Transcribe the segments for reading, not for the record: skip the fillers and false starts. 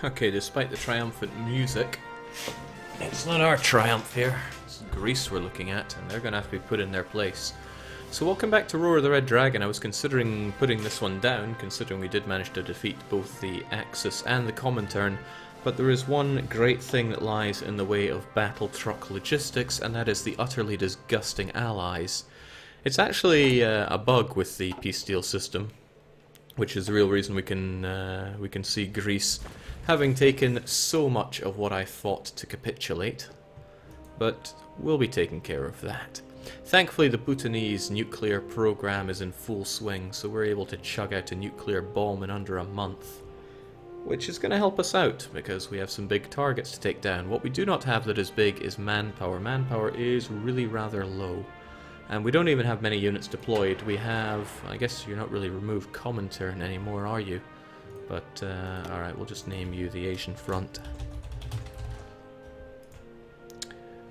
Okay, despite the triumphant music, it's not our triumph here. It's Greece we're looking at, and they're going to have to be put in their place. So welcome back to Roar of the Red Dragon. I was considering putting this one down, considering we did manage to defeat both the Axis and the Comintern, but there is one great thing that lies in the way of battle truck logistics, and that is the utterly disgusting allies. It's actually a bug with the peace deal system, which is the real reason we can see Greece having taken so much of what I fought to capitulate, but we'll be taking care of that. Thankfully, the Bhutanese nuclear program is in full swing, so we're able to chug out a nuclear bomb in under a month, which is going to help us out because we have some big targets to take down. What we do not have that is big is manpower. Manpower is really rather low, and we don't even have many units deployed. We have, I guess you're not really removed Comintern anymore, are you? But, alright, we'll just name you the Asian Front.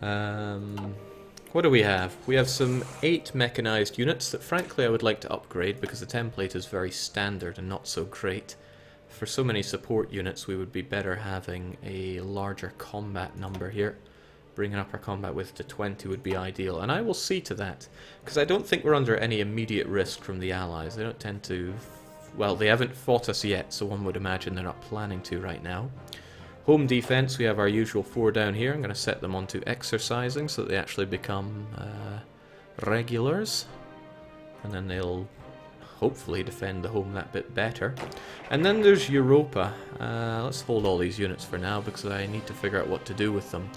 What do we have? We have some 8 mechanized units that frankly I would like to upgrade because the template is very standard and not so great. For so many support units we would be better having a larger combat number here. Bringing up our combat width to 20 would be ideal, and I will see to that, because I don't think we're under any immediate risk from the Allies. They don't tend to... well, they haven't fought us yet, so one would imagine they're not planning to right now. Home defense, we have our usual 4 down here. I'm going to set them onto exercising so that they actually become regulars. And then they'll hopefully defend the home that bit better. And then there's Europa. Let's hold all these units for now because I need to figure out what to do with them.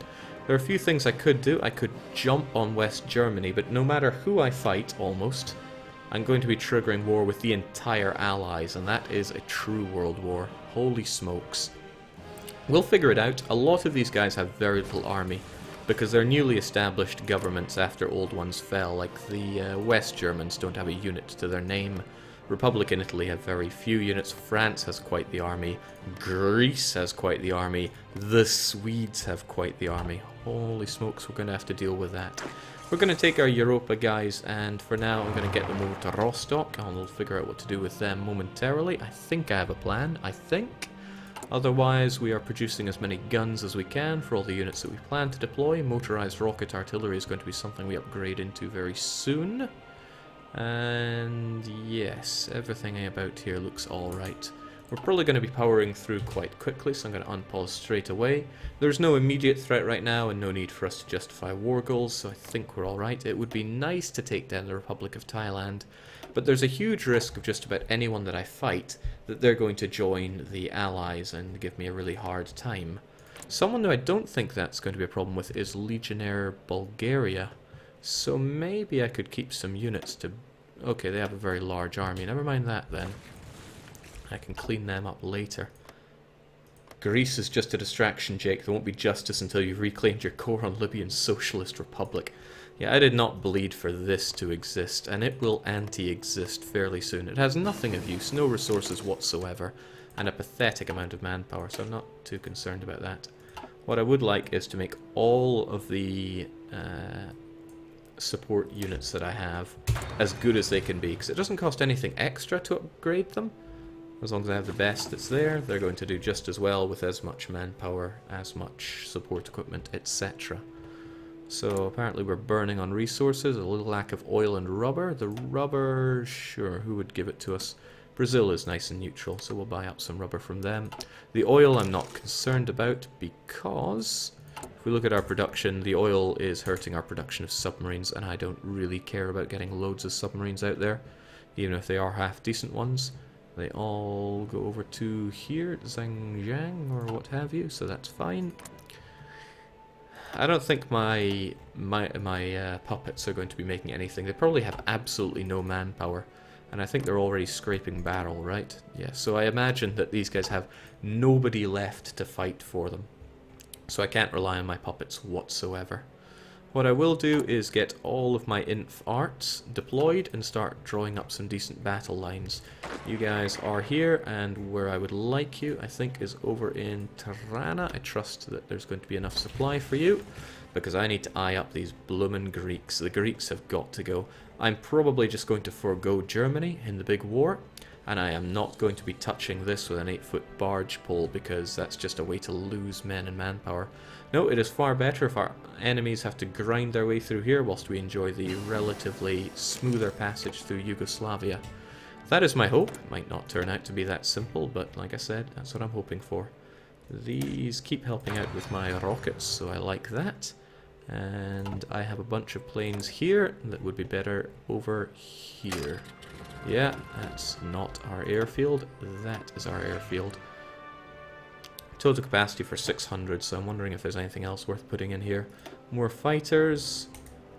There are a few things I could do. I could jump on West Germany, but no matter who I fight, almost, I'm going to be triggering war with the entire Allies, and that is a true world war. Holy smokes. We'll figure it out. A lot of these guys have very little army because they're newly established governments after old ones fell, like the West Germans don't have a unit to their name. Republic in Italy have very few units. France has quite the army. Greece has quite the army. The Swedes have quite the army. Holy smokes, we're going to have to deal with that. We're going to take our Europa guys, and for now I'm going to get them over to Rostock, and we'll figure out what to do with them momentarily. I think I have a plan, I think. Otherwise, we are producing as many guns as we can for all the units that we plan to deploy. Motorized rocket artillery is going to be something we upgrade into very soon. And yes, everything about here looks alright. We're probably going to be powering through quite quickly, so I'm going to unpause straight away. There's no immediate threat right now and no need for us to justify war goals, so I think we're alright. It would be nice to take down the Republic of Thailand, but there's a huge risk of just about anyone that I fight that they're going to join the Allies and give me a really hard time. Someone who I don't think that's going to be a problem with is Legionnaire Bulgaria, so maybe I could keep some units to... okay, they have a very large army, never mind that then. I can clean them up later. Greece is just a distraction, Jake. There won't be justice until you've reclaimed your core on Libyan Socialist Republic. Yeah, I did not bleed for this to exist, and it will anti-exist fairly soon. It has nothing of use, no resources whatsoever, and a pathetic amount of manpower, so I'm not too concerned about that. What I would like is to make all of the support units that I have as good as they can be, because it doesn't cost anything extra to upgrade them. As long as I have the best that's there, they're going to do just as well with as much manpower, as much support equipment, etc. So apparently we're burning on resources, a little lack of oil and rubber. The rubber, sure, who would give it to us? Brazil is nice and neutral, so we'll buy up some rubber from them. The oil I'm not concerned about because if we look at our production, the oil is hurting our production of submarines, and I don't really care about getting loads of submarines out there, even if they are half decent ones. They all go over to here, Zhangjiang or what have you, so that's fine. I don't think my puppets are going to be making anything. They probably have absolutely no manpower, and I think they're already scraping barrel, right? Yeah, so I imagine that these guys have nobody left to fight for them. So I can't rely on my puppets whatsoever. What I will do is get all of my inf arts deployed and start drawing up some decent battle lines. You guys are here, and where I would like you, I think, is over in Tirana. I trust that there's going to be enough supply for you, because I need to eye up these bloomin' Greeks. The Greeks have got to go. I'm probably just going to forego Germany in the big war. And I am not going to be touching this with an 8-foot barge pole because that's just a way to lose men and manpower. No, it is far better if our enemies have to grind their way through here whilst we enjoy the relatively smoother passage through Yugoslavia. That is my hope. It might not turn out to be that simple, but like I said, that's what I'm hoping for. These keep helping out with my rockets, so I like that. And I have a bunch of planes here that would be better over here. Yeah, that's not our airfield. That is our airfield. Total capacity for 600, so I'm wondering if there's anything else worth putting in here. More fighters,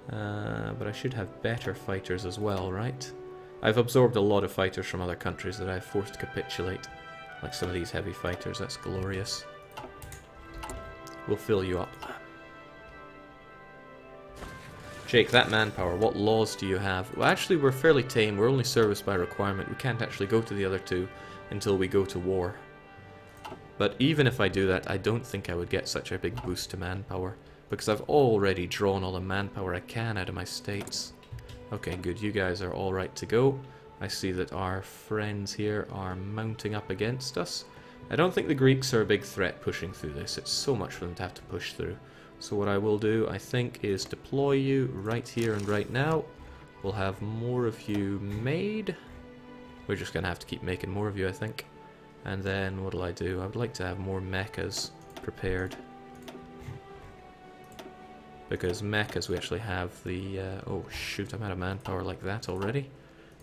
but I should have better fighters as well, right? I've absorbed a lot of fighters from other countries that I've forced to capitulate. Like some of these heavy fighters, that's glorious. We'll fill you up. Jake, that manpower, what laws do you have? Well, actually, we're fairly tame. We're only service by requirement. We can't actually go to the other two until we go to war. But even if I do that, I don't think I would get such a big boost to manpower, because I've already drawn all the manpower I can out of my states. Okay, good. You guys are all right to go. I see that our friends here are mounting up against us. I don't think the Greeks are a big threat pushing through this. It's so much for them to have to push through. So what I will do, I think, is deploy you right here and right now. We'll have more of you made. We're just going to have to keep making more of you, I think. And then what will I do? I would like to have more mechas prepared. Because mechas, we actually have the... oh shoot, I'm out of manpower like that already.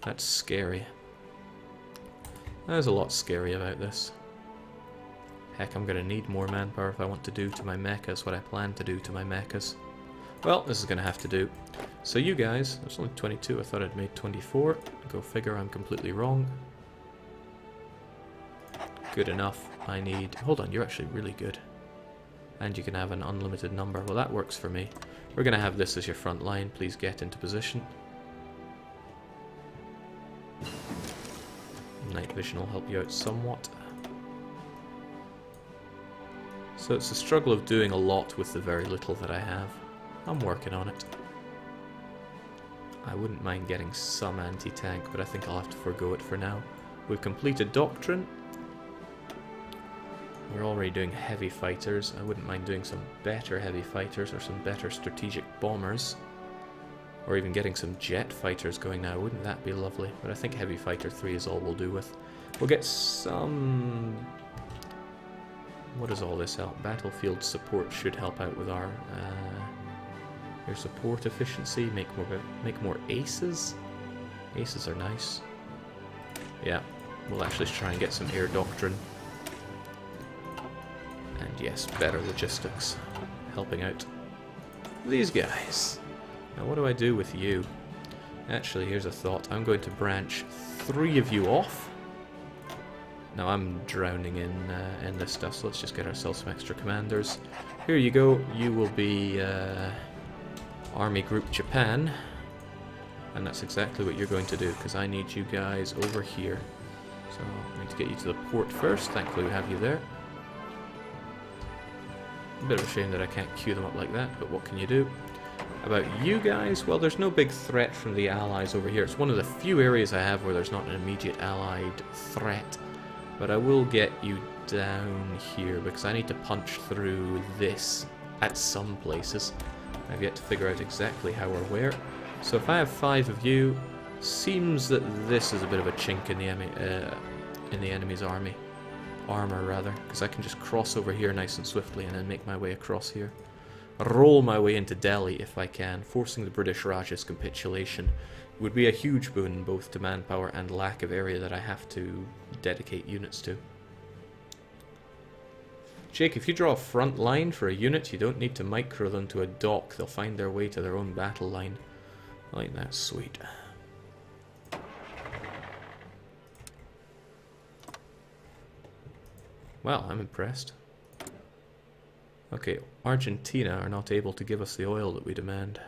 That's scary. There's a lot scary about this. Heck, I'm going to need more manpower if I want to do to my mechas what I plan to do to my mechas. Well, this is going to have to do. So you guys, there's only 22, I thought I'd made 24. Go figure, I'm completely wrong. Good enough. I need... Hold on, you're actually really good. And you can have an unlimited number. Well, that works for me. We're going to have this as your front line. Please get into position. Night vision will help you out somewhat. So it's a struggle of doing a lot with the very little that I have. I'm working on it. I wouldn't mind getting some anti-tank, but I think I'll have to forgo it for now. We've completed Doctrine. We're already doing heavy fighters. I wouldn't mind doing some better heavy fighters or some better strategic bombers. Or even getting some jet fighters going now. Wouldn't that be lovely? But I think heavy fighter 3 is all we'll do with. We'll get some... What does all this help? Battlefield support should help out with our your support efficiency. Make more aces. Aces are nice. Yeah, we'll actually try and get some air doctrine. And yes, better logistics, helping out these guys. Now, what do I do with you? Actually, here's a thought. I'm going to branch 3 of you off. Now I'm drowning in this stuff, so let's just get ourselves some extra commanders. Here you go. You will be Army Group Japan, and that's exactly what you're going to do, because I need you guys over here. So I need to get you to the port first. Thankfully we have you there. A bit of a shame that I can't queue them up like that, but what can you do? About you guys, well, there's no big threat from the allies over here. It's one of the few areas I have where there's not an immediate allied threat. But I will get you down here because I need to punch through this at some places. I've yet to figure out exactly how or where. So if I have 5 of you, seems that this is a bit of a chink in the enemy's armor rather, because I can just cross over here nice and swiftly and then make my way across here. Roll my way into Delhi if I can, forcing the British Raj's capitulation. Would be a huge boon both to manpower and lack of area that I have to dedicate units to. Jake, if you draw a front line for a unit, you don't need to micro them to a dock. They'll find their way to their own battle line. I think that's sweet. Well, I'm impressed. Okay, Argentina are not able to give us the oil that we demand.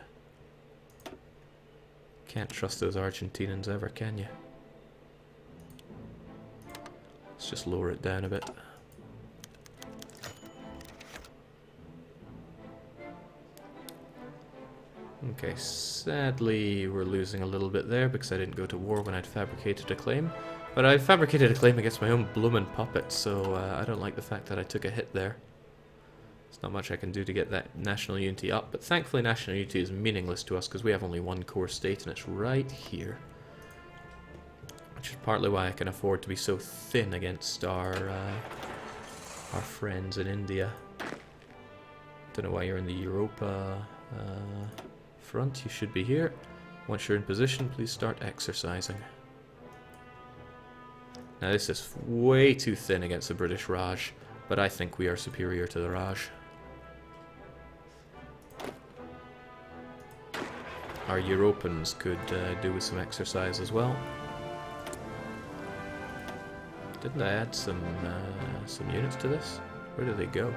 Can't trust those Argentinians ever, can you? Let's just lower it down a bit. Okay, sadly we're losing a little bit there because I didn't go to war when I'd fabricated a claim. But I fabricated a claim against my own bloomin' puppet, so I don't like the fact that I took a hit there. There's not much I can do to get that national unity up, but thankfully national unity is meaningless to us because we have only one core state and it's right here. Which is partly why I can afford to be so thin against our friends in India. Don't know why you're in the Europa front. You should be here. Once you're in position, please start exercising. Now this is way too thin against the British Raj, but I think we are superior to the Raj. Our Europans could do with some exercise as well. Didn't I add some units to this? Where did they go?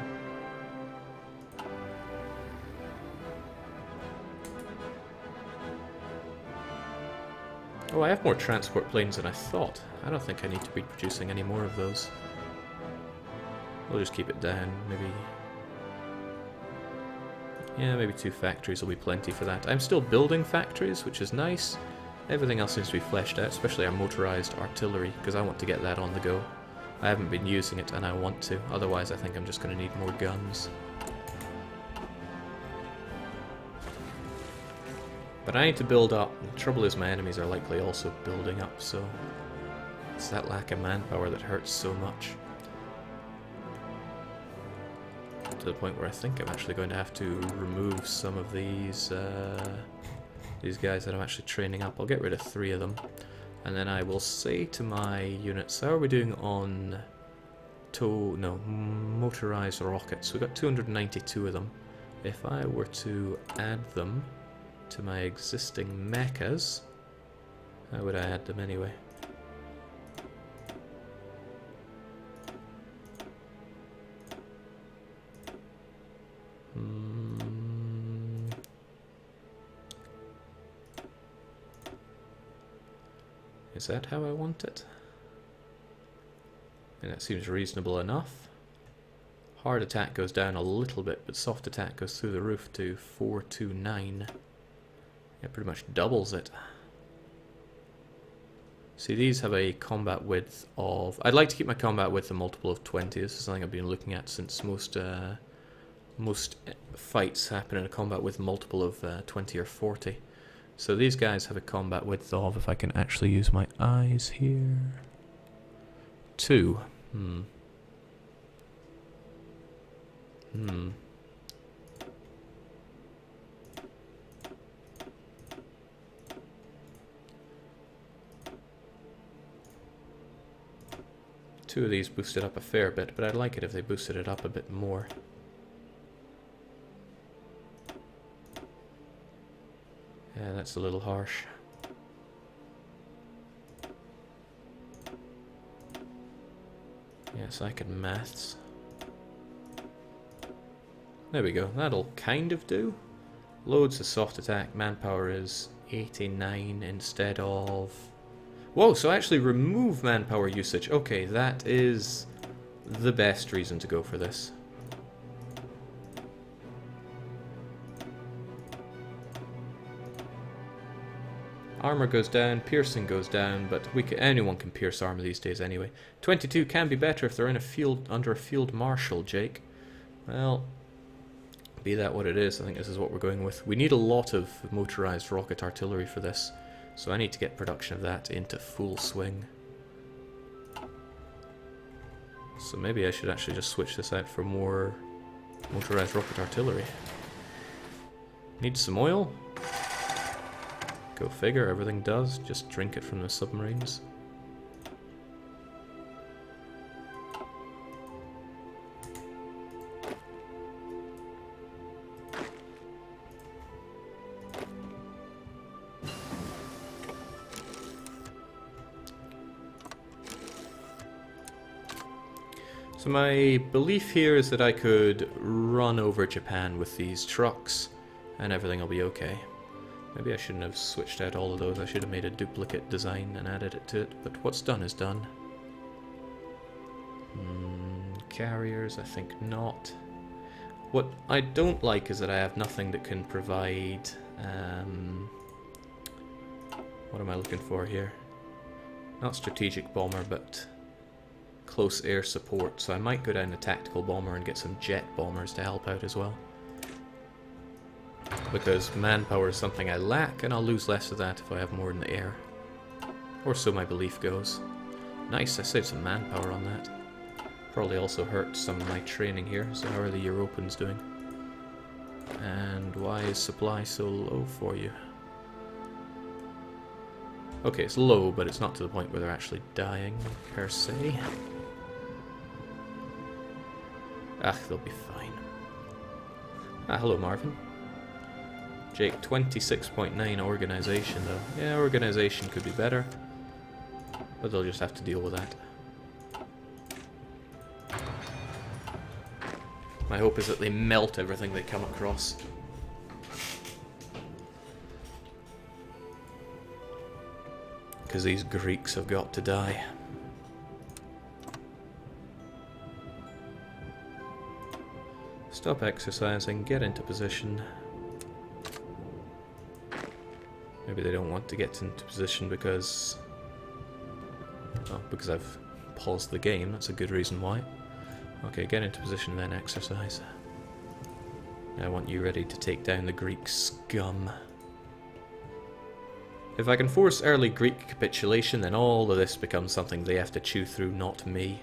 Oh, I have more transport planes than I thought. I don't think I need to be producing any more of those. We'll just keep it down, maybe... Yeah, maybe 2 factories will be plenty for that. I'm still building factories, which is nice. Everything else seems to be fleshed out, especially our motorized artillery, because I want to get that on the go. I haven't been using it, and I want to. Otherwise, I think I'm just going to need more guns. But I need to build up. The trouble is my enemies are likely also building up, so... It's that lack of manpower that hurts so much. To the point where I think I'm actually going to have to remove some of these guys that I'm actually training up. I'll get rid of 3 of them. And then I will say to my units, how are we doing on motorized rockets? We've got 292 of them. If I were to add them to my existing mechas, how would I add them anyway? Is that how I want it? And that seems reasonable enough. Hard attack goes down a little bit, but soft attack goes through the roof to 429. It pretty much doubles it. See, these have a combat width of... I'd like to keep my combat width a multiple of 20. This is something I've been looking at since most fights happen in a combat width multiple of 20 or 40. So these guys have a combat width of, if I can actually use my eyes here, 2. Two of these boosted up a fair bit, but I'd like it if they boosted it up a bit more. Yeah, that's a little harsh. Yes, I can maths. There we go, that'll kind of do. Loads of soft attack, manpower is 89 instead of... Whoa, so I actually remove manpower usage. Okay, that is the best reason to go for this. Armor goes down, piercing goes down, but anyone can pierce armor these days anyway. 22 can be better if they're in a field under a field marshal, Jake. Well, be that what it is, I think this is what we're going with. We need a lot of motorized rocket artillery for this, so I need to get production of that into full swing. So maybe I should actually just switch this out for more motorized rocket artillery. Need some oil? Go figure, everything does. Just drink it from the submarines. So my belief here is that I could run over Japan with these trucks and everything will be okay. Maybe I shouldn't have switched out all of those. I should have made a duplicate design and added it to it. But what's done is done. Carriers, I think not. What I don't like is that I have nothing that can provide... what am I looking for here? Not strategic bomber, but close air support. So I might go down to tactical bomber and get some jet bombers to help out as well. Because manpower is something I lack, and I'll lose less of that if I have more in the air. Or so my belief goes. Nice, I saved some manpower on that. Probably also hurt some of my training here. So how are the Europans doing? And why is supply so low for you? Okay, it's low, but it's not to the point where they're actually dying, per se. Ah, they'll be fine. Ah, hello Marvin. Jake, 26.9 organization though. Yeah, organization could be better. But they'll just have to deal with that. My hope is that they melt everything they come across. Because these Greeks have got to die. Stop exercising, get into position. Maybe they don't want to get into position because... oh, because I've paused the game, that's a good reason why. Okay, get into position then exercise. I want you ready to take down the Greek scum. If I can force early Greek capitulation, then all of this becomes something they have to chew through, not me.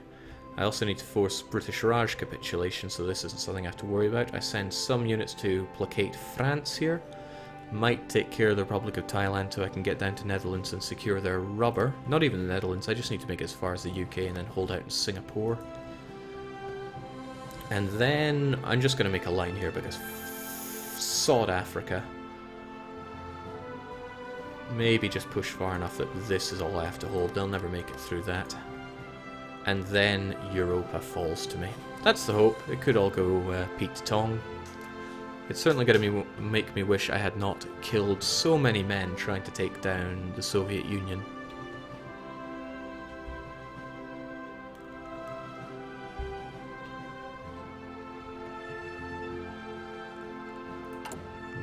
I also need to force British Raj capitulation, so this isn't something I have to worry about. I send some units to placate France here. Might take care of the Republic of Thailand so I can get down to Netherlands and secure their rubber. Not even the Netherlands, I just need to make it as far as the UK and then hold out in Singapore. And then I'm just going to make a line here because sod Africa. Maybe just push far enough that this is all I have to hold. They'll never make it through that. And then Europa falls to me. That's the hope. It could all go Pete Tong. It's certainly going to make me wish I had not killed so many men trying to take down the Soviet Union.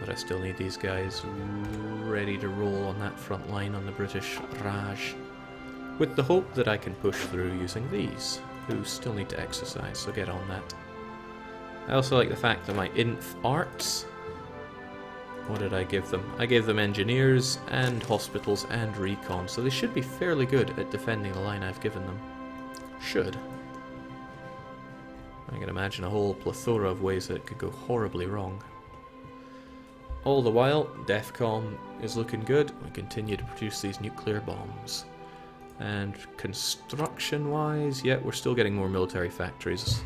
But I still need these guys ready to roll on that front line on the British Raj. With the hope that I can push through using these, who still need to exercise, so get on that. I also like the fact that my inf arts... what did I give them? I gave them engineers and hospitals and recon, so they should be fairly good at defending the line I've given them. Should. I can imagine a whole plethora of ways that it could go horribly wrong. All the while, DEFCON is looking good. We continue to produce these nuclear bombs. And construction-wise, yeah, we're still getting more military factories.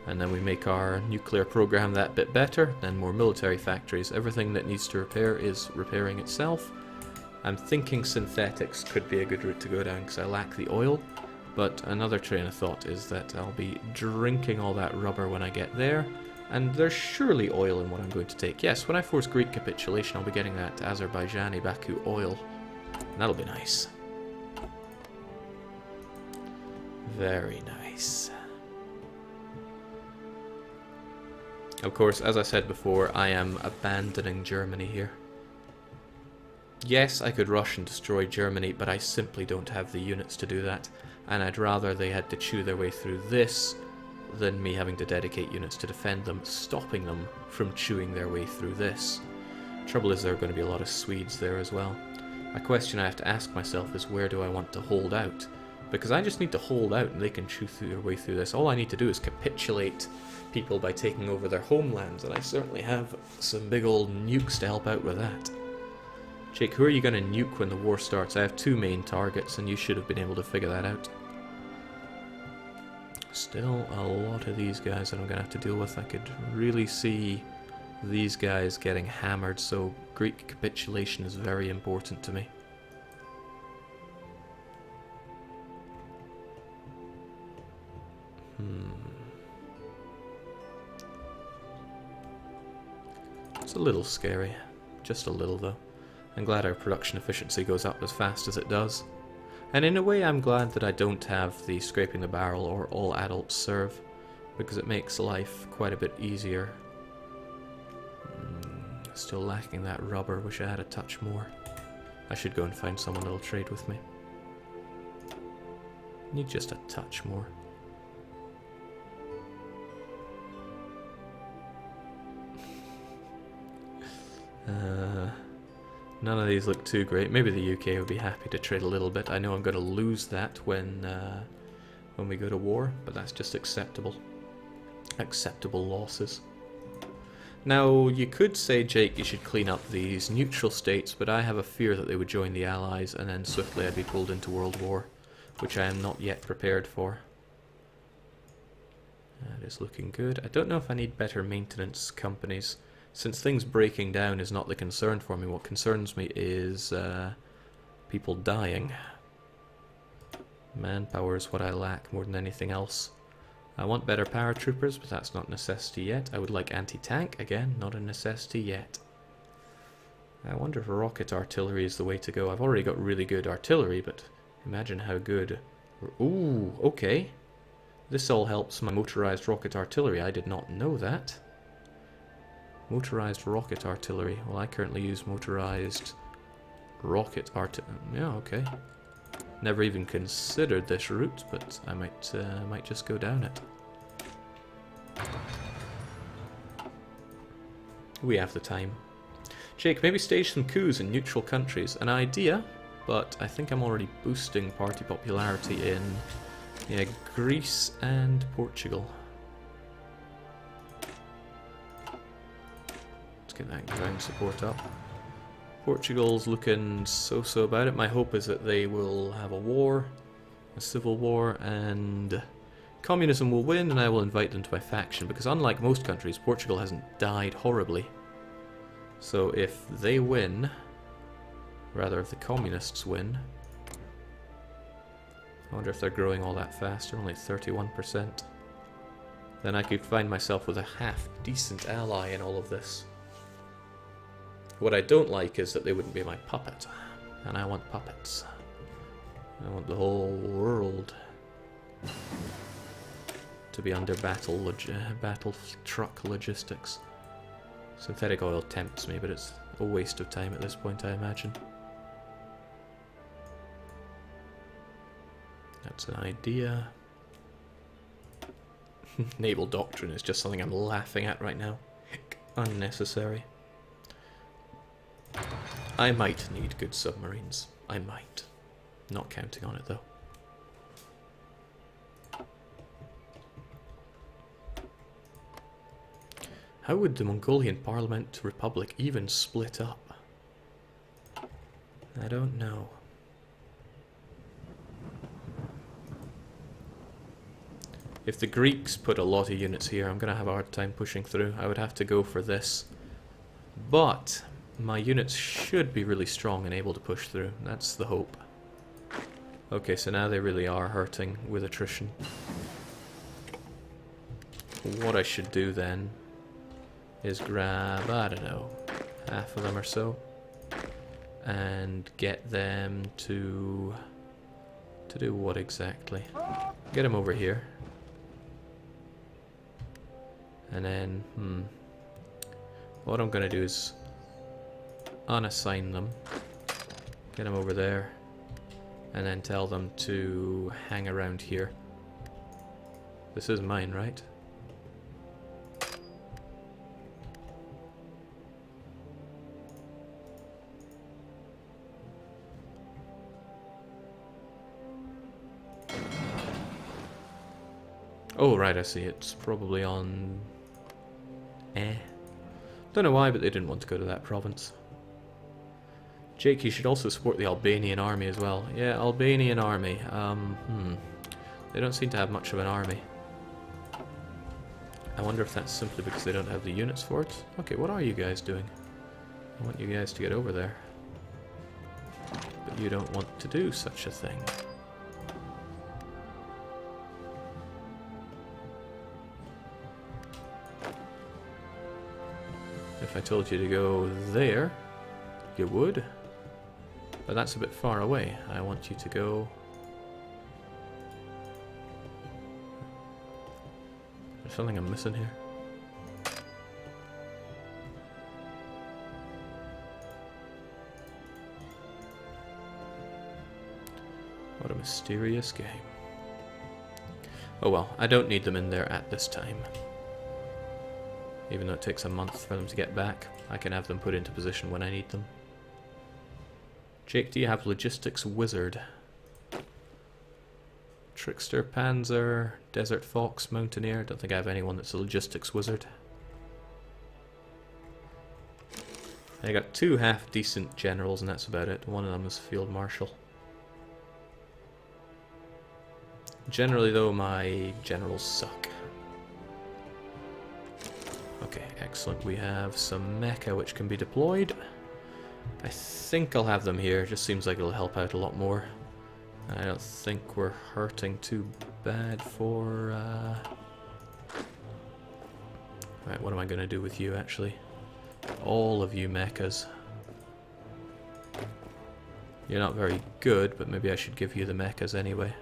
And then we make our nuclear program that bit better, then more military factories. Everything that needs to repair is repairing itself. I'm thinking synthetics could be a good route to go down because I lack the oil. But another train of thought is that I'll be drinking all that rubber when I get there. And there's surely oil in what I'm going to take. Yes, when I force Greek capitulation, I'll be getting that Azerbaijani Baku oil. And that'll be nice. Very nice. Of course, as I said before, I am abandoning Germany here. Yes, I could rush and destroy Germany, but I simply don't have the units to do that. And I'd rather they had to chew their way through this than me having to dedicate units to defend them, stopping them from chewing their way through this. Trouble is there are going to be a lot of Swedes there as well. A question I have to ask myself is where do I want to hold out? Because I just need to hold out and they can chew their way through this. All I need to do is capitulate people by taking over their homelands, and I certainly have some big old nukes to help out with that. Jake, who are you going to nuke when the war starts? I have two main targets and you should have been able to figure that out. Still a lot of these guys that I'm going to have to deal with. I could really see these guys getting hammered, so Greek capitulation is very important to me. It's a little scary. Just a little, though. I'm glad our production efficiency goes up as fast as it does. And in a way, I'm glad that I don't have the scraping the barrel or all adults serve, because it makes life quite a bit easier. Still lacking that rubber, wish I had a touch more. I should go and find someone that'll trade with me. Need just a touch more. None of these look too great. Maybe the UK would be happy to trade a little bit. I know I'm going to lose that when we go to war, but that's just acceptable. Acceptable losses. Now, you could say, Jake, you should clean up these neutral states, but I have a fear that they would join the Allies and then swiftly I'd be pulled into World War, which I am not yet prepared for. That is looking good. I don't know if I need better maintenance companies. Since things breaking down is not the concern for me, what concerns me is people dying. Manpower is what I lack more than anything else. I want better paratroopers, but that's not a necessity yet. I would like anti-tank, again, not a necessity yet. I wonder if rocket artillery is the way to go. I've already got really good artillery, but imagine how good... Ooh, okay. This all helps my motorized rocket artillery. I did not know that. Motorized rocket artillery. Well, I currently use motorized rocket artillery. Yeah, okay. Never even considered this route, but I might just go down it. We have the time. Jake, maybe stage some coups in neutral countries. An idea, but I think I'm already boosting party popularity in Greece and Portugal. Get that ground support up. Portugal's looking so-so about it. My hope is that they will have a war, a civil war, and communism will win, and I will invite them to my faction, because unlike most countries, Portugal hasn't died horribly. So if they win, rather if the communists win, I wonder if they're growing all that fast. They're only 31%. Then I could find myself with a half-decent ally in all of this. What I don't like is that they wouldn't be my puppet, and I want puppets. I want the whole world to be under battle truck logistics. Synthetic oil tempts me, but it's a waste of time at this point, I imagine. That's an idea. Naval doctrine is just something I'm laughing at right now. Unnecessary. I might need good submarines. I might. Not counting on it, though. How would the Mongolian Parliament Republic even split up? I don't know. If the Greeks put a lot of units here, I'm going to have a hard time pushing through. I would have to go for this. But my units should be really strong and able to push through. That's the hope. Okay, so now they really are hurting with attrition. What I should do then is grab, I don't know, half of them or so, and get them to do what exactly? Get them over here. And then, what I'm going to do is unassign them, get them over there, and then tell them to hang around here. This is mine, right? Oh, right, I see. It's probably on... Don't know why, but they didn't want to go to that province. Jake, you should also support the Albanian army as well. Yeah, Albanian army. They don't seem to have much of an army. I wonder if that's simply because they don't have the units for it. Okay, what are you guys doing? I want you guys to get over there. But you don't want to do such a thing. If I told you to go there, you would. But that's a bit far away. I want you to go... There's something I'm missing here. What a mysterious game. Oh well, I don't need them in there at this time. Even though it takes a month for them to get back, I can have them put into position when I need them. Jake, do you have Logistics Wizard? Trickster, Panzer, Desert Fox, Mountaineer. Don't think I have anyone that's a Logistics Wizard. I got 2 half-decent generals and that's about it. One of them is Field Marshal. Generally though, my generals suck. Okay, excellent. We have some mecha which can be deployed. I think I'll have them here. Just seems like it'll help out a lot more. I don't think we're hurting too bad for... Right, what am I going to do with you actually? All of you mechas. You're not very good, but maybe I should give you the mechas anyway.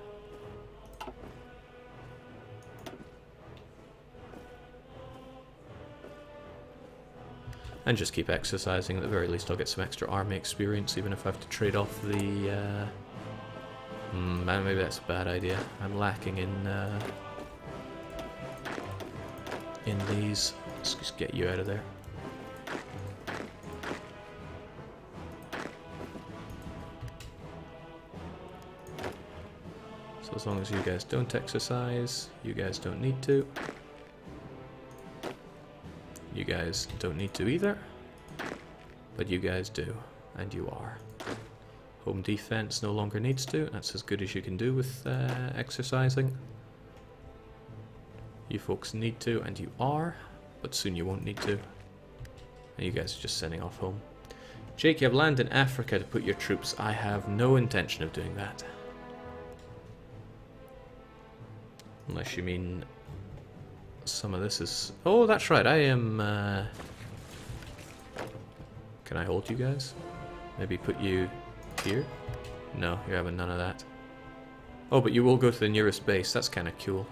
And just keep exercising. At the very least I'll get some extra army experience, even if I have to trade off the... maybe that's a bad idea. I'm lacking in these. Let's just get you out of there. So as long as you guys don't exercise, you guys don't need to. You guys don't need to either, but you guys do, and you are. Home defense no longer needs to. That's as good as you can do with exercising. You folks need to, and you are, but soon you won't need to. And you guys are just sending off home. Jake, you have land in Africa to put your troops. I have no intention of doing that. Unless you mean... some of this is... Oh, that's right, I am... Can I hold you guys? Maybe put you here? No, you're having none of that. Oh, but you will go to the nearest base. That's kind of cool.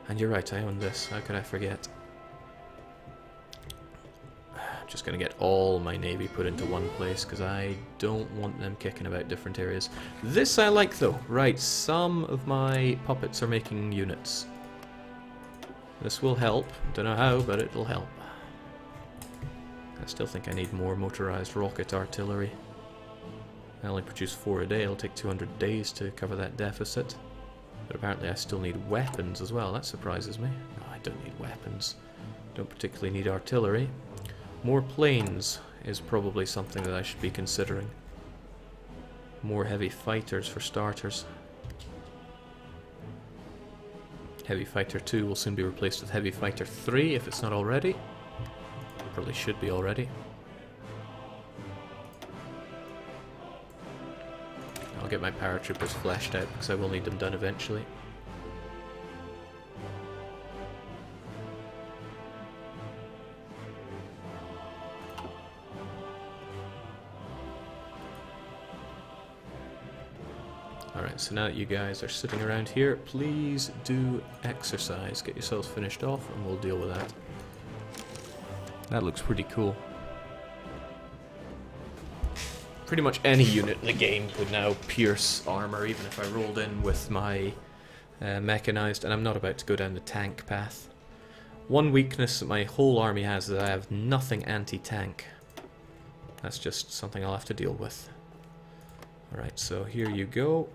And you're right, I own this. How could I forget? Just going to get all my navy put into one place because I don't want them kicking about different areas. This I like though. Right, some of my puppets are making units. This will help. Don't know how, but it'll help. I still think I need more motorized rocket artillery. I only produce 4 a day. It'll take 200 days to cover that deficit. But apparently I still need weapons as well. That surprises me. No, I don't need weapons. Don't particularly need artillery. More planes is probably something that I should be considering. More heavy fighters for starters. Heavy Fighter 2 will soon be replaced with Heavy Fighter 3 if it's not already. Probably should be already. I'll get my paratroopers fleshed out because I will need them done eventually. Alright, so now that you guys are sitting around here, please do exercise. Get yourselves finished off and we'll deal with that. That looks pretty cool. Pretty much any unit in the game could now pierce armor, even if I rolled in with my mechanized, and I'm not about to go down the tank path. One weakness that my whole army has is I have nothing anti-tank. That's just something I'll have to deal with. Alright, so here you go.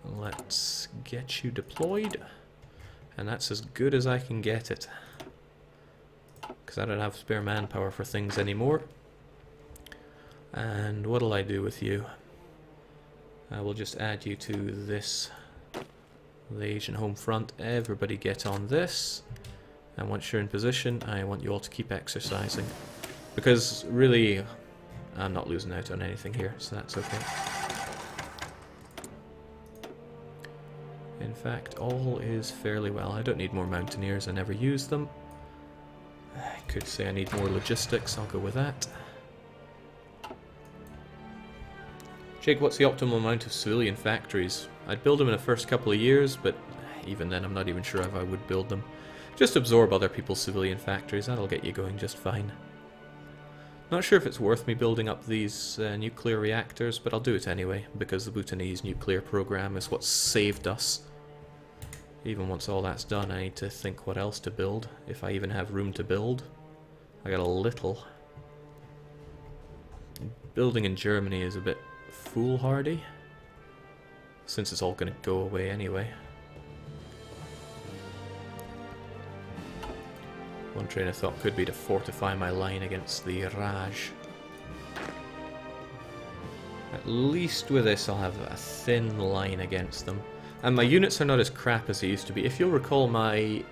Let's get you deployed. And that's as good as I can get it. Because I don't have spare manpower for things anymore. And what'll I do with you? I will just add you to this, the Asian home front. Everybody get on this. And once you're in position, I want you all to keep exercising. Because really, I'm not losing out on anything here, so that's okay. In fact, all is fairly well. I don't need more mountaineers, I never use them. I could say I need more logistics, I'll go with that. Jake, what's the optimal amount of civilian factories? I'd build them in the first couple of years, but even then I'm not even sure if I would build them. Just absorb other people's civilian factories, that'll get you going just fine. Not sure if it's worth me building up these nuclear reactors, but I'll do it anyway, because the Bhutanese nuclear program is what saved us. Even once all that's done, I need to think what else to build, if I even have room to build. I got a little. Building in Germany is a bit foolhardy, since it's all going to go away anyway. One train of thought could be to fortify my line against the Raj. At least with this I'll have a thin line against them. And my units are not as crap as they used to be. If you'll recall, my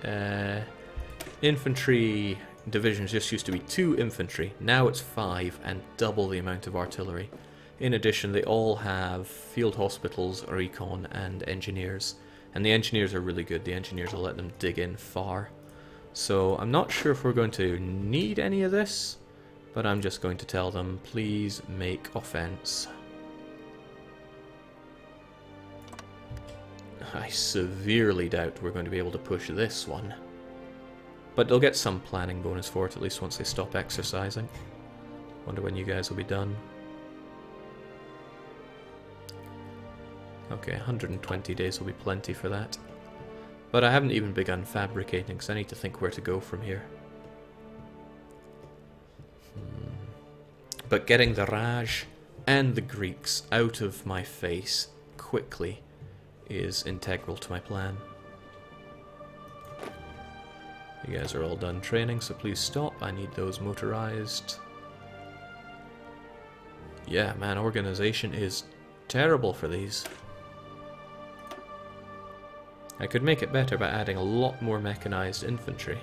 infantry divisions just used to be 2 infantry. Now it's 5 and double the amount of artillery. In addition, they all have field hospitals, recon and engineers. And the engineers are really good. The engineers will let them dig in far. So I'm not sure if we're going to need any of this, but I'm just going to tell them, please make offense. I severely doubt we're going to be able to push this one. But they'll get some planning bonus for it, at least once they stop exercising. Wonder when you guys will be done. Okay, 120 days will be plenty for that. But I haven't even begun fabricating, because I need to think where to go from here. But getting the Raj and the Greeks out of my face quickly is integral to my plan. You guys are all done training, so please stop. I need those motorized. Yeah, man, organization is terrible for these. I could make it better by adding a lot more mechanized infantry.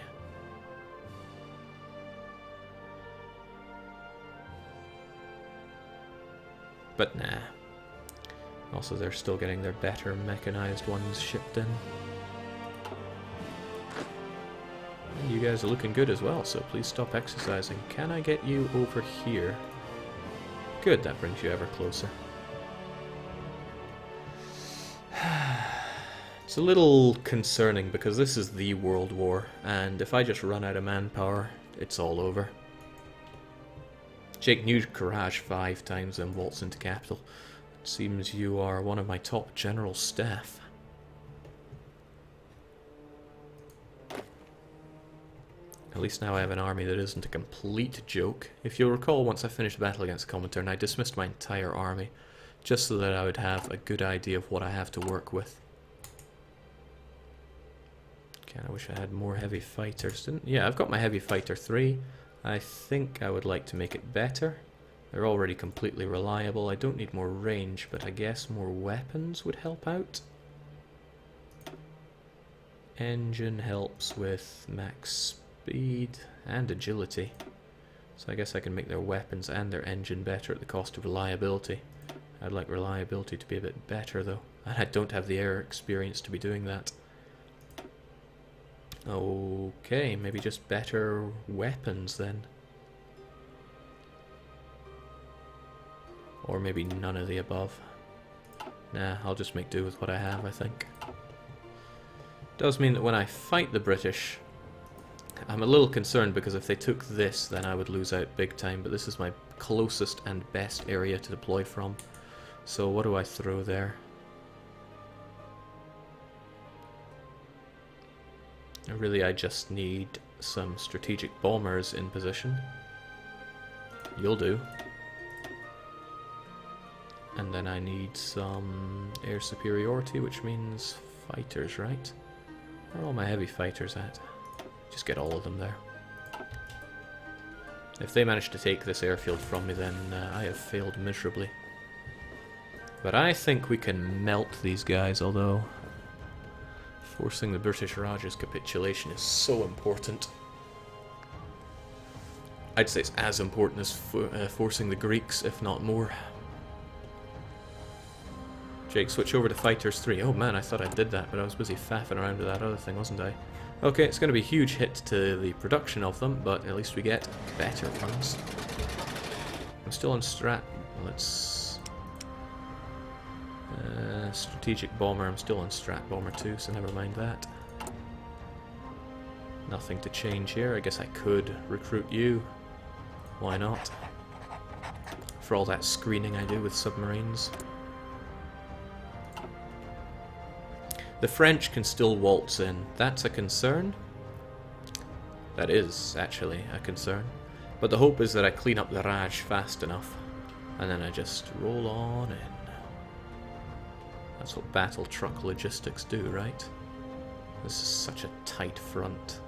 But nah. Also, they're still getting their better mechanized ones shipped in. And you guys are looking good as well, so please stop exercising. Can I get you over here? Good, that brings you ever closer. It's a little concerning because this is the World War, and if I just run out of manpower, it's all over. Jake New Courage 5 times and waltz into capital. It seems you are one of my top general staff. At least now I have an army that isn't a complete joke. If you'll recall, once I finished the battle against Comintern, I dismissed my entire army, just so that I would have a good idea of what I have to work with. I wish I had more heavy fighters. Yeah, I've got my heavy fighter 3. I think I would like to make it better. They're already completely reliable. I don't need more range, but I guess more weapons would help out. Engine helps with max speed and agility. So I guess I can make their weapons and their engine better at the cost of reliability. I'd like reliability to be a bit better though. And I don't have the air experience to be doing that. Okay, maybe just better weapons then. Or maybe none of the above. Nah, I'll just make do with what I have, I think. Does mean that when I fight the British, I'm a little concerned because if they took this, then I would lose out big time, but this is my closest and best area to deploy from. So what do I throw there? Really, I just need some strategic bombers in position. You'll do. And then I need some air superiority, which means fighters, right? Where are all my heavy fighters at? Just get all of them there. If they manage to take this airfield from me, then I have failed miserably. But I think we can melt these guys, although forcing the British Raj's capitulation is so important. I'd say it's as important as forcing the Greeks, if not more. Jake, switch over to Fighters 3. Oh man, I thought I did that, but I was busy faffing around with that other thing, wasn't I? Okay, it's going to be a huge hit to the production of them, but at least we get better ones. I'm still on strat. Let's... strategic bomber, I'm still on strat bomber too, so never mind that. Nothing to change here. I guess I could recruit you. Why not? For all that screening I do with submarines. The French can still waltz in. That's a concern. That is, actually, a concern. But the hope is that I clean up the Raj fast enough. And then I just roll on in. That's what battle truck logistics do, right? This is such a tight front.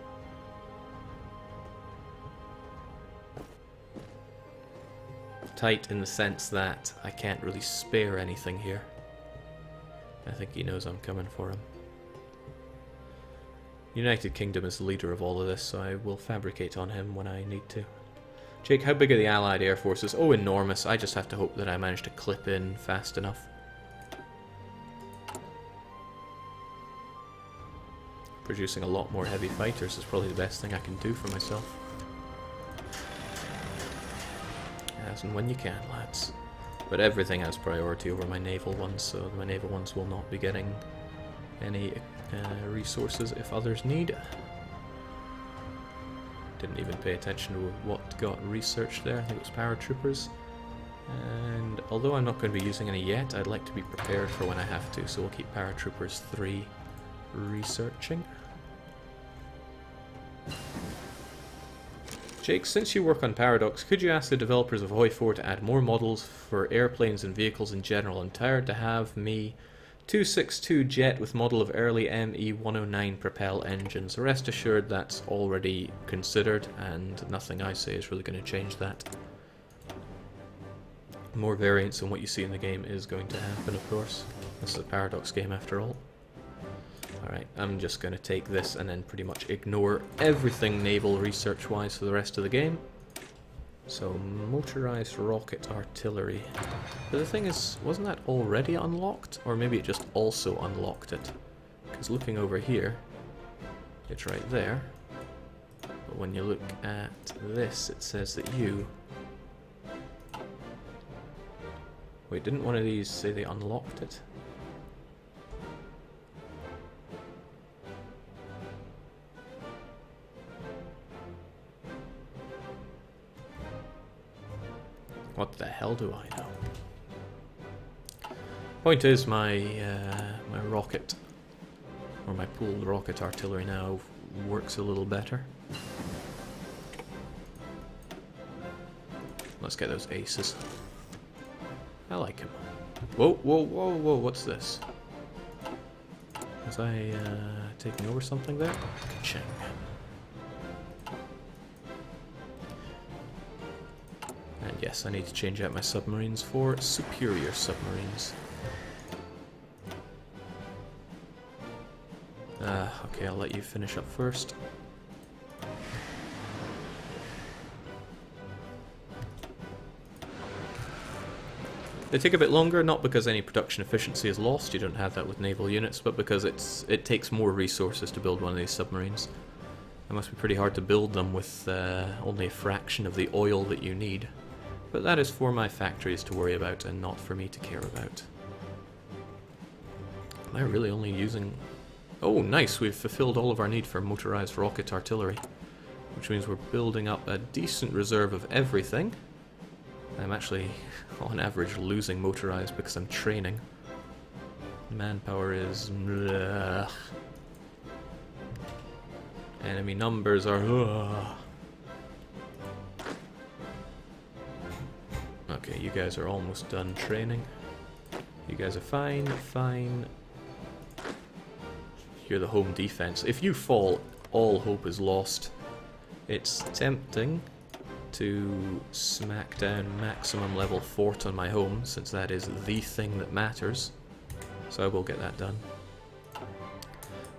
Tight in the sense that I can't really spare anything here. I think he knows I'm coming for him. United Kingdom is the leader of all of this, so I will fabricate on him when I need to. Jake, how big are the Allied air forces? Oh, enormous. I just have to hope that I manage to clip in fast enough. Producing a lot more heavy fighters is probably the best thing I can do for myself. As and when you can, lads. But everything has priority over my naval ones, so my naval ones will not be getting any resources if others need. Didn't even pay attention to what got researched there. I think it was paratroopers. And although I'm not going to be using any yet, I'd like to be prepared for when I have to, so we'll keep paratroopers 3 researching. Jake, since you work on Paradox, could you ask the developers of Hoi 4 to add more models for airplanes and vehicles in general? I'm tired to have me 262 jet with model of early ME-109 propel engines. Rest assured that's already considered, and nothing I say is really going to change that. More variance than what you see in the game is going to happen, of course. This is a Paradox game after all. Alright, I'm just going to take this and then pretty much ignore everything naval research-wise for the rest of the game. So, motorized rocket artillery. But the thing is, wasn't that already unlocked? Or maybe it just also unlocked it? Because looking over here, it's right there. But when you look at this, it says that you... Wait, didn't one of these say they unlocked it? What the hell do I know? Point is, my my rocket, or my pooled rocket artillery now works a little better. Let's get those aces. I like him. Whoa, whoa, whoa, whoa, what's this? Was I taking over something there? Ka-ching. And yes, I need to change out my submarines for superior submarines. Okay, I'll let you finish up first. They take a bit longer, not because any production efficiency is lost, you don't have that with naval units, but because it takes more resources to build one of these submarines. It must be pretty hard to build them with only a fraction of the oil that you need. But that is for my factories to worry about and not for me to care about. Am I really only using... Oh, nice! We've fulfilled all of our need for motorized rocket artillery. Which means we're building up a decent reserve of everything. I'm actually, on average, losing motorized because I'm training. Manpower is... Ugh. Enemy numbers are... Ugh. Okay, you guys are almost done training. You guys are fine, fine. You're the home defense. If you fall, all hope is lost. It's tempting to smack down maximum level fort on my home, since that is the thing that matters. So I will get that done.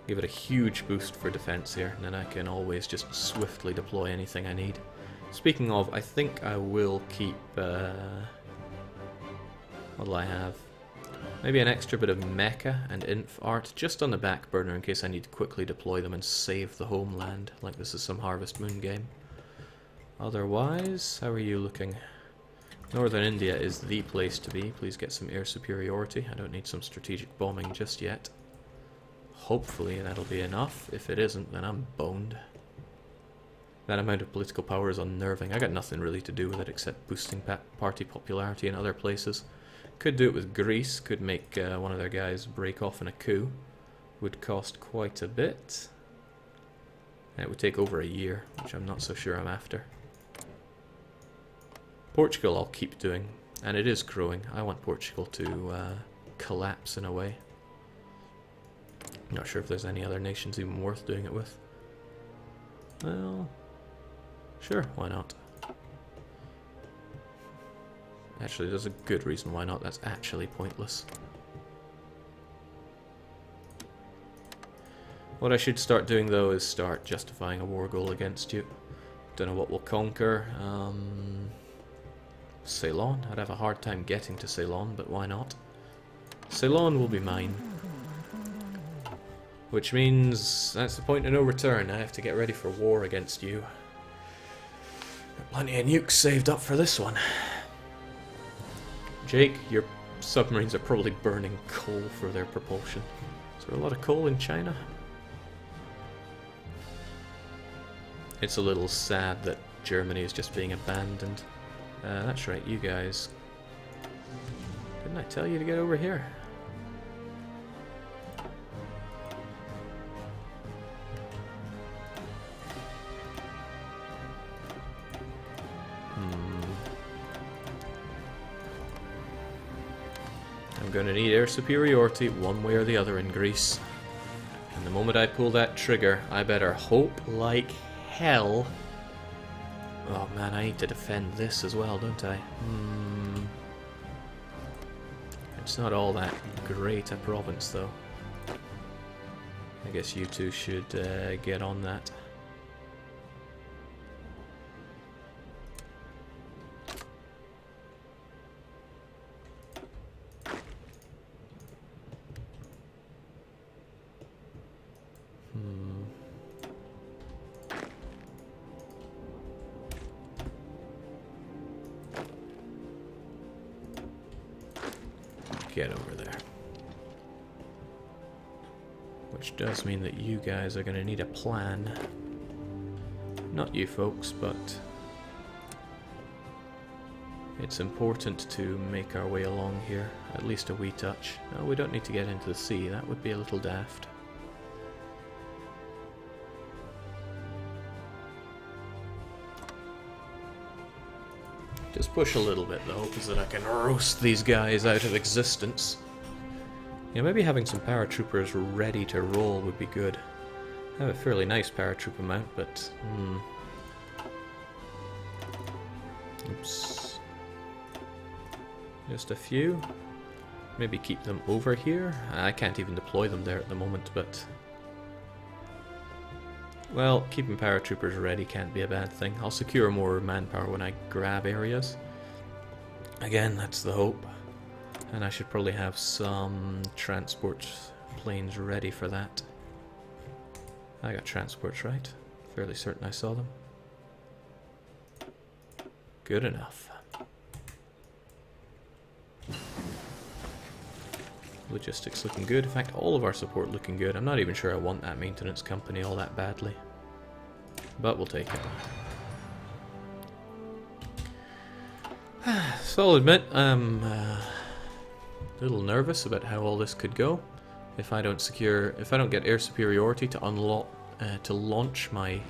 Give it a huge boost for defense here, and then I can always just swiftly deploy anything I need. Speaking of, I think I will keep, what'll I have? Maybe an extra bit of mecha and inf art just on the back burner in case I need to quickly deploy them and save the homeland, like this is some Harvest Moon game. Otherwise, how are you looking? Northern India is the place to be. Please get some air superiority. I don't need some strategic bombing just yet. Hopefully that'll be enough. If it isn't, then I'm boned. That amount of political power is unnerving. I got nothing really to do with it except boosting party popularity in other places. Could do it with Greece, could make one of their guys break off in a coup. would cost quite a bit. And it would take over a year, which I'm not so sure I'm after. Portugal I'll keep doing, and it is growing. I want Portugal to collapse in a way. Not sure if there's any other nations even worth doing it with. Well, sure, why not? Actually, there's a good reason why not. That's actually pointless. What I should start doing, though, is start justifying a war goal against you. Don't know what we'll conquer. Ceylon? I'd have a hard time getting to Ceylon, but why not? Ceylon will be mine. Which means that's the point of no return. I have to get ready for war against you. Got plenty of nukes saved up for this one. Jake, your submarines are probably burning coal for their propulsion. Is there a lot of coal in China? It's a little sad that Germany is just being abandoned. That's right, you guys. Didn't I tell you to get over here? I'm going to need air superiority one way or the other in Greece. And the moment I pull that trigger, I better hope like hell. Oh man, I need to defend this as well, don't I? It's not all that great a province, though. I guess you two should get on that. Get over there. Which does mean that you guys are going to need a plan. Not you folks, but it's important to make our way along here, at least a wee touch. No, we don't need to get into the sea, that would be a little daft. Just push a little bit though, so that I can roast these guys out of existence. Yeah, maybe having some paratroopers ready to roll would be good. I have a fairly nice paratrooper mount, but... Oops. Just a few. Maybe keep them over here. I can't even deploy them there at the moment, but... Well, keeping paratroopers ready can't be a bad thing. I'll secure more manpower when I grab areas. Again, that's the hope. And I should probably have some transport planes ready for that. I got transports, right? Fairly certain I saw them. Good enough. Logistics looking good. In fact, all of our support looking good. I'm not even sure I want that maintenance company all that badly. But we'll take it. So I'll admit, I'm a little nervous about how all this could go. If I don't get air superiority to launch my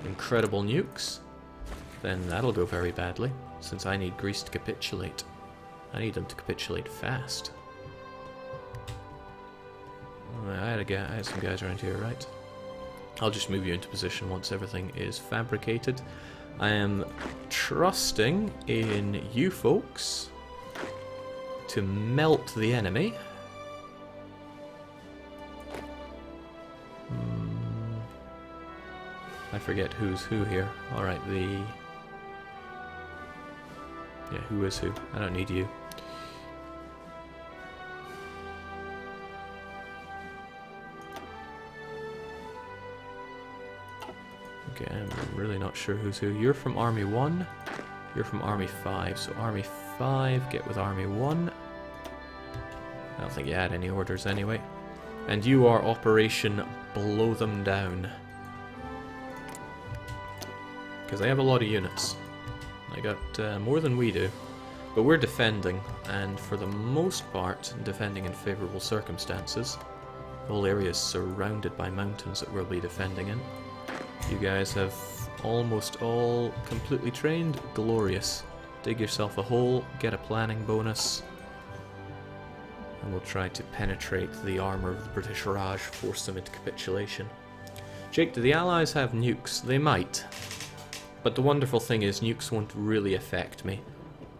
incredible nukes, then that'll go very badly, since I need Greece to capitulate. I need them to capitulate fast. I had some guys around here, right? I'll just move you into position once everything is fabricated. I am trusting in you folks to melt the enemy. I forget who's who here. Alright, yeah, who is who? I don't need you. Okay, I'm really not sure who's who. You're from Army 1. You're from Army 5. So Army 5, get with Army 1. I don't think you had any orders anyway. And you are Operation Blow Them Down. Because they have a lot of units. They got more than we do. But we're defending, and for the most part, defending in favourable circumstances. The whole area is surrounded by mountains that we'll be defending in. You guys have almost all completely trained. Glorious. Dig yourself a hole, get a planning bonus, and we'll try to penetrate the armour of the British Raj, force them into capitulation. Jake, do the Allies have nukes? They might. But the wonderful thing is, nukes won't really affect me.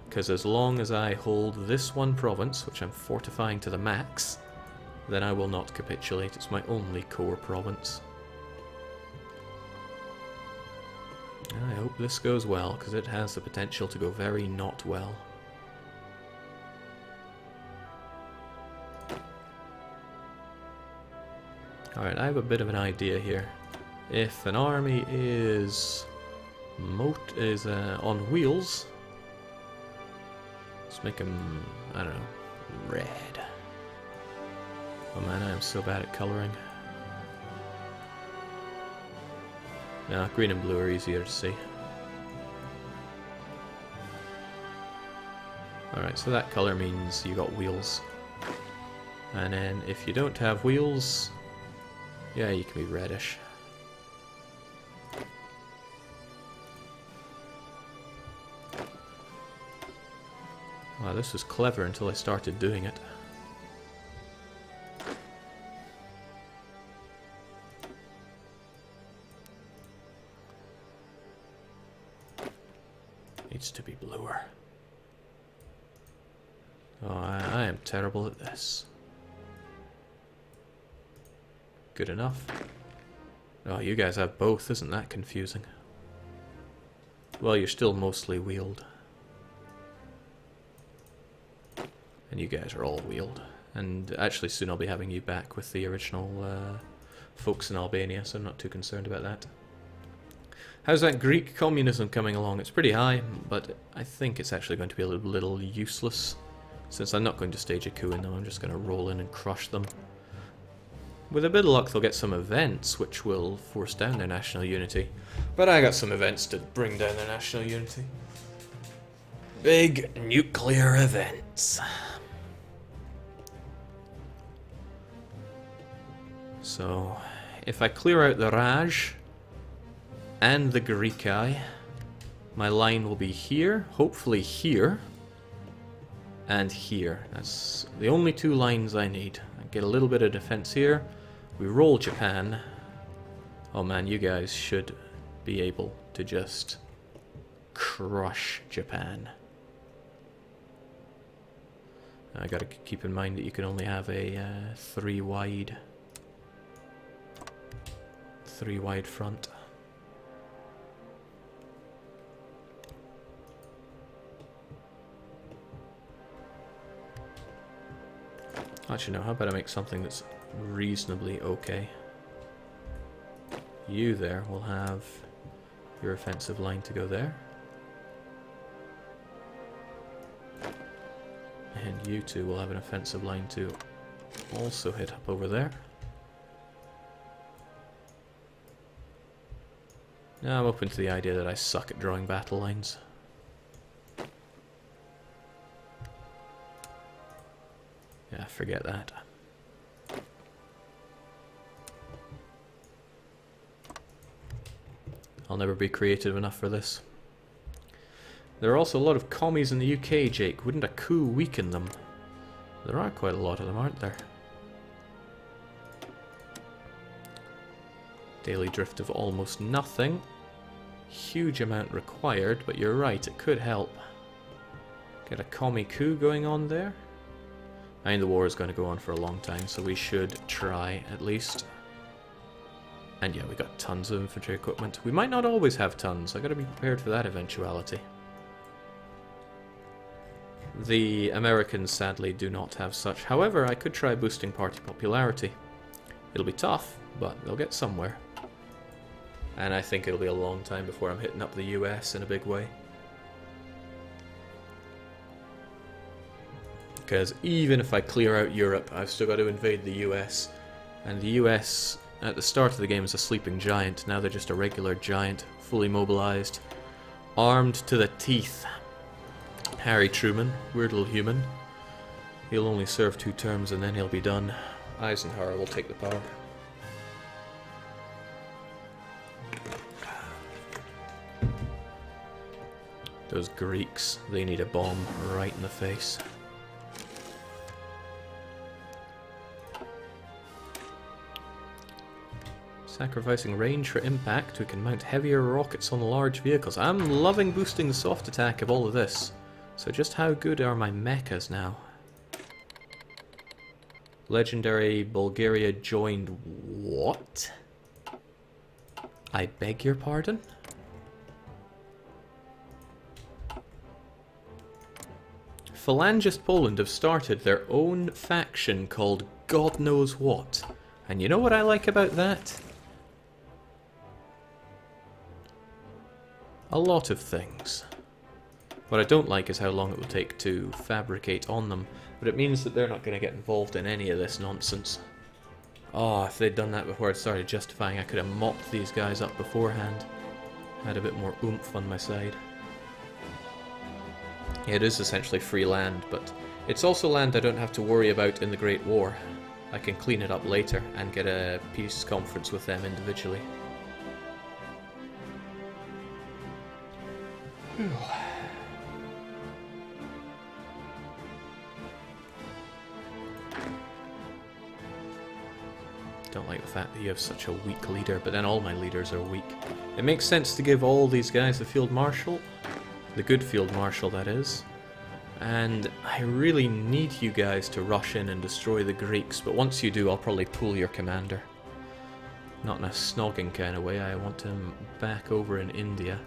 Because as long as I hold this one province, which I'm fortifying to the max, then I will not capitulate. It's my only core province. I hope this goes well, because it has the potential to go very not well. Alright, I have a bit of an idea here. If an army is on wheels, let's make them, I don't know, red. Oh man, I am so bad at colouring. No, green and blue are easier to see. Alright, so that colour means you got wheels. And then if you don't have wheels, yeah, you can be reddish. Wow, this was clever until I started doing it. Needs to be bluer. Oh, I am terrible at this. Good enough. Oh, you guys have both, isn't that confusing? Well, you're still mostly wheeled. And you guys are all wheeled. And actually soon I'll be having you back with the original folks in Albania, so I'm not too concerned about that. How's that Greek communism coming along? It's pretty high, but I think it's actually going to be a little useless. Since I'm not going to stage a coup in them, I'm just going to roll in and crush them. With a bit of luck they'll get some events which will force down their national unity. But I got some events to bring down their national unity. Big nuclear events. So, if I clear out the Raj and the Greekai, my line will be here, hopefully here, and here. That's the only two lines I need. I get a little bit of defense here. We roll Japan. Oh man, you guys should be able to just crush Japan. I gotta keep in mind that you can only have a 3 wide front. Actually, no, how about I make something that's reasonably okay? You there will have your offensive line to go there. And you two will have an offensive line to also hit up over there. Now I'm open to the idea that I suck at drawing battle lines. Yeah, forget that. I'll never be creative enough for this. There are also a lot of commies in the UK, Jake. Wouldn't a coup weaken them? There are quite a lot of them, aren't there? Daily drift of almost nothing. Huge amount required, but you're right, it could help. Get a commie coup going on there. I mean, the war is going to go on for a long time, so we should try at least. And yeah, we got tons of infantry equipment. We might not always have tons. I got to be prepared for that eventuality. The Americans sadly do not have such. However, I could try boosting party popularity. It'll be tough, but they'll get somewhere. And I think it'll be a long time before I'm hitting up the US in a big way. Because even if I clear out Europe, I've still got to invade the US. And the US, at the start of the game, is a sleeping giant. Now they're just a regular giant, fully mobilized, armed to the teeth. Harry Truman, weird little human. He'll only serve 2 terms and then he'll be done. Eisenhower will take the power. Those Greeks, they need a bomb right in the face. Sacrificing range for impact, we can mount heavier rockets on large vehicles. I'm loving boosting the soft attack of all of this. So just how good are my mechas now? Legendary Bulgaria joined what? I beg your pardon? Phalangist Poland have started their own faction called God knows what. And you know what I like about that? A lot of things. What I don't like is how long it will take to fabricate on them, but it means that they're not going to get involved in any of this nonsense. Oh, if they'd done that before I started justifying, I could have mopped these guys up beforehand. Had a bit more oomph on my side. Yeah, it is essentially free land, but it's also land I don't have to worry about in the Great War. I can clean it up later and get a peace conference with them individually. Don't like the fact that you have such a weak leader, but then all my leaders are weak. It makes sense to give all these guys the Field Marshal. The good Field Marshal, that is. And I really need you guys to rush in and destroy the Greeks, but once you do, I'll probably pull your commander. Not in a snogging kind of way, I want him back over in India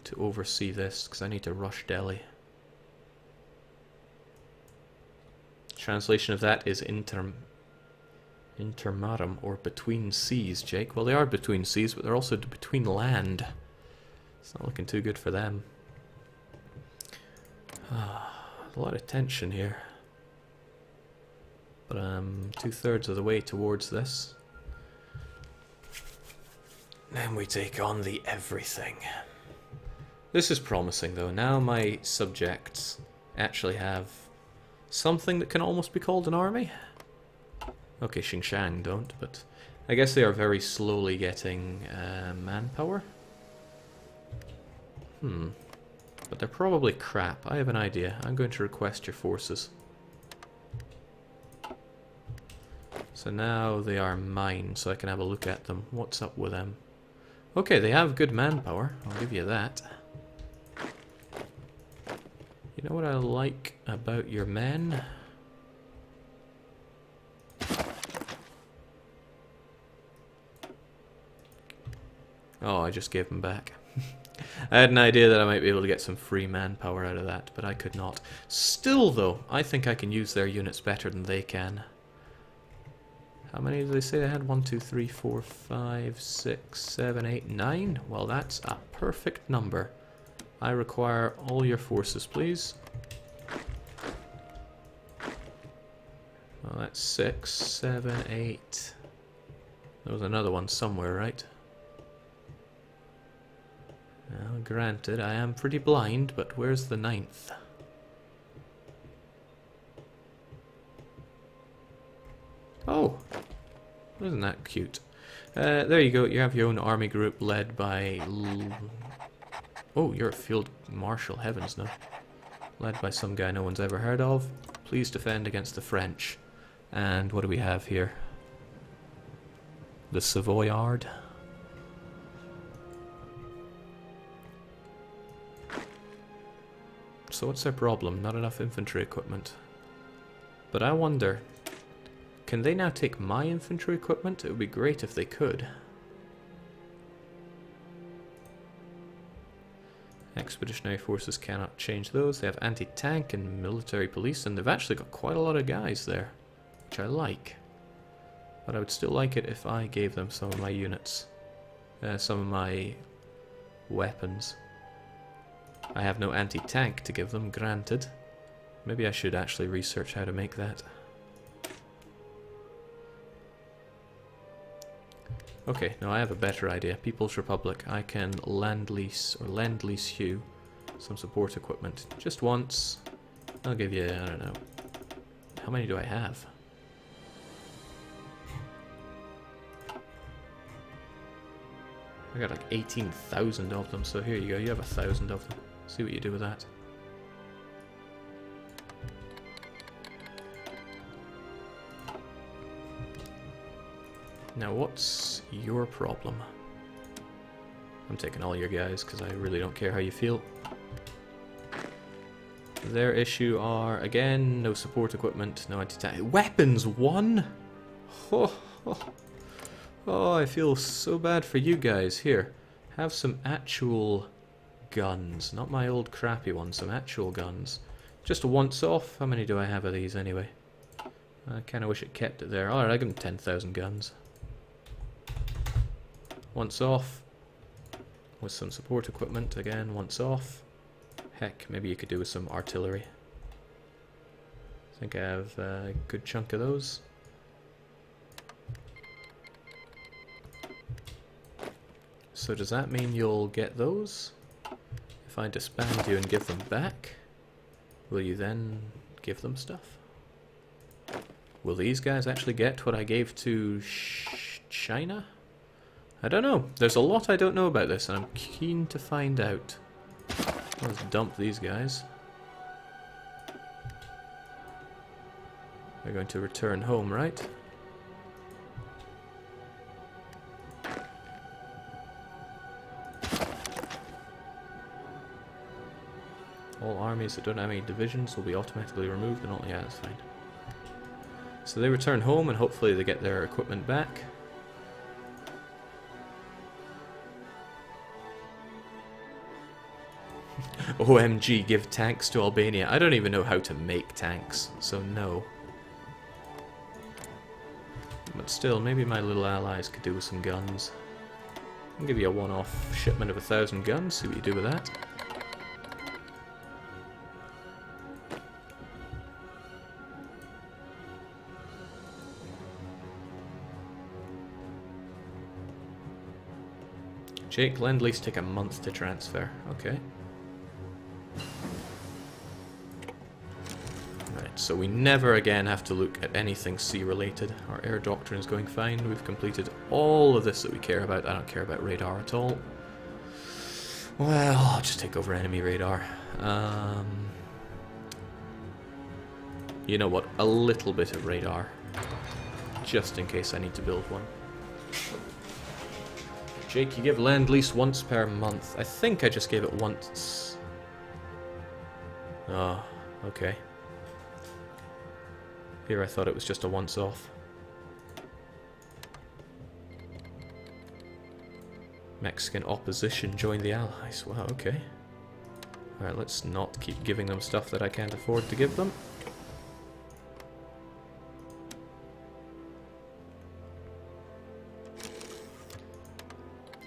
to oversee this, because I need to rush Delhi. Translation of that is intermarum, or between seas, Jake. Well, they are between seas, but they're also between land. It's not looking too good for them. A lot of tension here. But I'm 2/3 of the way towards this. Then we take on the everything. This is promising though. Now my subjects actually have something that can almost be called an army. Okay, Xinjiang don't, but I guess they are very slowly getting manpower. But they're probably crap. I have an idea. I'm going to request your forces. So now they are mine, so I can have a look at them. What's up with them? Okay, they have good manpower. I'll give you that. You know what I like about your men? Oh, I just gave them back. I had an idea that I might be able to get some free manpower out of that, but I could not. Still, though, I think I can use their units better than they can. How many did they say they had? 1, 2, 3, 4, 5, 6, 7, 8, 9? Well, that's a perfect number. I require all your forces, please. Well, that's 6, 7, 8. There was another one somewhere, right? Now, granted, I am pretty blind, but where's the 9th? Oh! Isn't that cute? There you go, you have your own army group led by... Oh, you're a field marshal, heavens no. Led by some guy no one's ever heard of. Please defend against the French. And what do we have here? The Savoyard. So what's their problem? Not enough infantry equipment. But I wonder, can they now take my infantry equipment? It would be great if they could. Expeditionary forces cannot change those. They have anti-tank and military police, and they've actually got quite a lot of guys there, which I like. But I would still like it if I gave them some of my units. Some of my weapons. I have no anti-tank to give them, granted. Maybe I should actually research how to make that. Okay, now I have a better idea. People's Republic. I can lend lease you some support equipment. Just once. I'll give you, I don't know. How many do I have? I got like 18,000 of them, so here you go, you have 1,000 of them. See what you do with that. Now what's your problem? I'm taking all your guys because I really don't care how you feel. Their issue are, again, no support equipment, no anti-tank. Weapons 1? Oh, oh. Oh, I feel so bad for you guys. Here, have some actual guns. Not my old crappy ones, some actual guns. Just a once off. How many do I have of these anyway? I kind of wish it kept it there. Alright, I give them 10,000 guns. Once off. With some support equipment again, once off. Heck, maybe you could do with some artillery. I think I have a good chunk of those. So does that mean you'll get those? If I disband you and give them back, will you then give them stuff? Will these guys actually get what I gave to China? I don't know. There's a lot I don't know about this, and I'm keen to find out. Let's dump these guys. They're going to return home, right? All armies that don't have any divisions will be automatically removed and all. Yeah, that's fine. So they return home and hopefully they get their equipment back. OMG, give tanks to Albania. I don't even know how to make tanks, so no. But still, maybe my little allies could do with some guns. I'll give you a one-off shipment of 1,000 guns, see what you do with that. Jake, Lend-Lease take a month to transfer. Okay. Right, so we never again have to look at anything sea-related. Our air doctrine is going fine. We've completed all of this that we care about. I don't care about radar at all. Well, I'll just take over enemy radar. You know what? A little bit of radar. Just in case I need to build one. Jake, you give Lend-Lease once per month. I think I just gave it once. Oh, okay. Here I thought it was just a once-off. Mexican opposition join the Allies. Wow, okay. Alright, let's not keep giving them stuff that I can't afford to give them.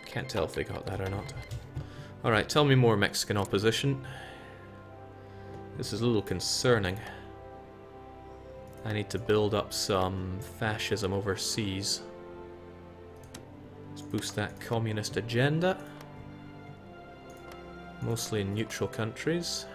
Can't tell if they got that or not. Alright, tell me more, Mexican opposition. This is a little concerning. I need to build up some fascism overseas. Let's boost that communist agenda. Mostly in neutral countries.